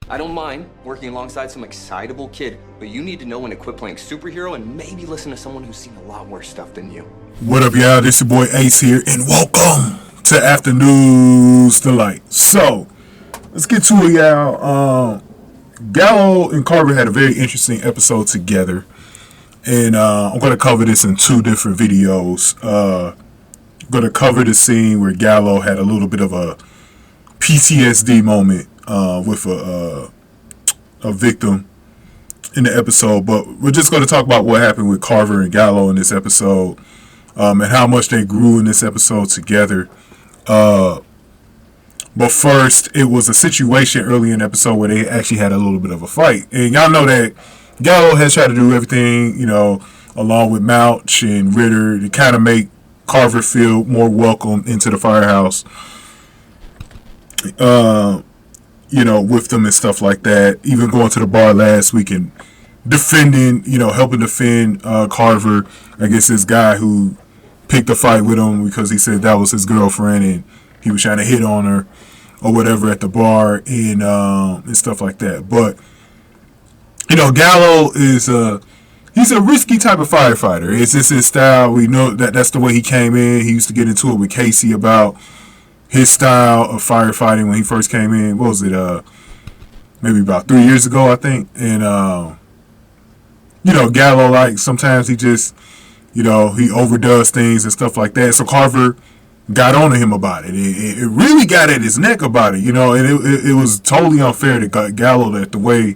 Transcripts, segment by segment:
I don't mind working alongside some excitable kid, but you need to know when to quit playing superhero and maybe listen to someone who's seen a lot worse stuff than you. What up, y'all? This your boy Ace here, and welcome to Afternoons Delight. So, let's get to it, y'all. Gallo and Carver had a very interesting episode together, and I'm going to cover this in two different videos. I'm going to cover the scene where Gallo had a little bit of a PTSD moment with a victim in the episode, but we're just going to talk about what happened with Carver and Gallo in this episode, and how much they grew in this episode together. But first, it was a situation early in the episode where they actually had a little bit of a fight. And y'all know that Gallo has tried to do everything, along with Mouch and Ritter, to kind of make Carver feel more welcome into the firehouse, with them and stuff like that. Even going to the bar last week and defending, helping defend Carver against this guy who picked a fight with him because he said that was his girlfriend and he was trying to hit on her or whatever at the bar and stuff like that. But Gallo is he's a risky type of firefighter. It's just his style. We know that's the way he came in. He used to get into it with Casey about his style of firefighting when he first came in. What was it? Maybe about 3 years ago, I think. And Gallo, like, sometimes he just he overdoes things and stuff like that. So Carver got on to him about it. It really got at his neck about it, and it was totally unfair to Gallo that the way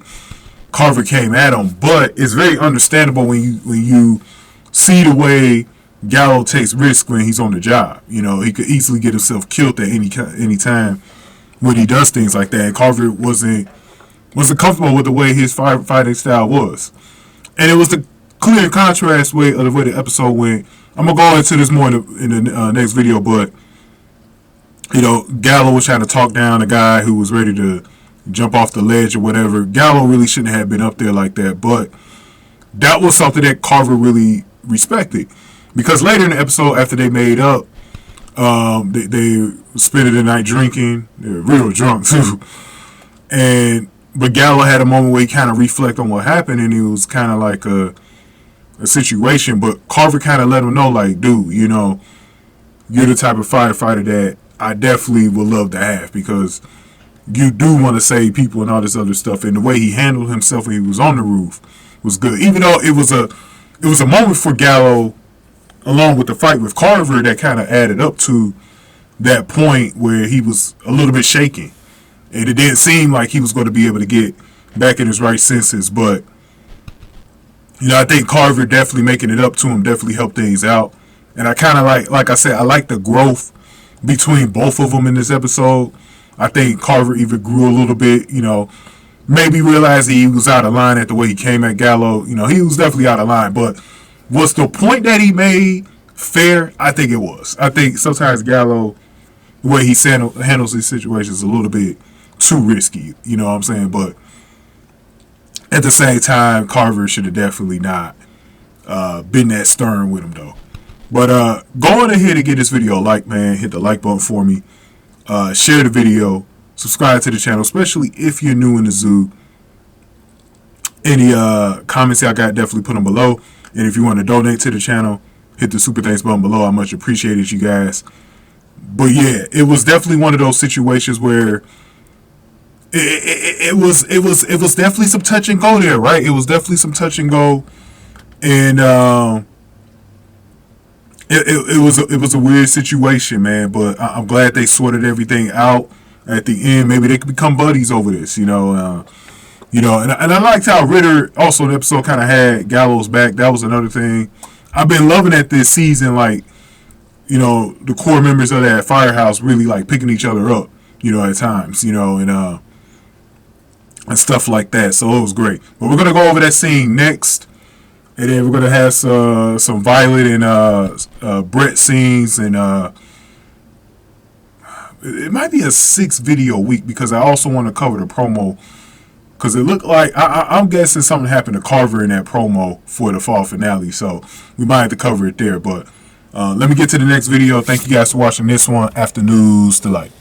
Carver came at him. But it's very understandable when you see the way Gallo takes risk when he's on the job. He could easily get himself killed at any time when he does things like that. And Carver wasn't comfortable with the way his firefighting style was, and it was the clear contrast of the way the episode went. I'm gonna go into this more in the next video, but Gallo was trying to talk down a guy who was ready to jump off the ledge or whatever. Gallo really shouldn't have been up there like that, but that was something that Carver really respected, because later in the episode, after they made up, they spent the night drinking. They were real drunk too, but Gallo had a moment where he kind of reflected on what happened, and it was kind of like a situation, but Carver kind of let him know, like, dude, you're the type of firefighter that I definitely would love to have, because you do want to save people and all this other stuff. And the way he handled himself when he was on the roof was good, even though it was a moment for Gallo, along with the fight with Carver, that kind of added up to that point where he was a little bit shaken, and it didn't seem like he was going to be able to get back in his right senses. But I think Carver definitely making it up to him definitely helped things out. And I kind of like I said, I like the growth between both of them in this episode. I think Carver even grew a little bit, maybe realized he was out of line at the way he came at Gallo. He was definitely out of line. But was the point that he made fair? I think it was. I think sometimes Gallo, the way he handles these situations, is a little bit too risky. You know what I'm saying? But at the same time, Carver should have definitely not been that stern with him, though. But go on ahead and get this video a like, man. Hit the like button for me. Share the video. Subscribe to the channel, especially if you're new in the zoo. Any comments I got, definitely put them below. And if you want to donate to the channel, hit the super thanks button below. I much appreciate it, you guys. But yeah, it was definitely one of those situations where it was definitely some touch and go there, right? It was definitely some touch and go, and it was a weird situation, man. But I'm glad they sorted everything out at the end. Maybe they could become buddies over this, and I liked how Ritter also in the episode kind of had Gallo's back. That was another thing I've been loving at this season. Like, the core members of that firehouse really like picking each other up, at times, and stuff like that. So it was great. But we're going to go over that scene next. And then we're going to have some Violet and Brett scenes. And it might be a 6-video week, because I also want to cover the promo. Because it looked like, I'm guessing something happened to Carver in that promo for the fall finale. So we might have to cover it there. But let me get to the next video. Thank you guys for watching this one. Afternoons Delight.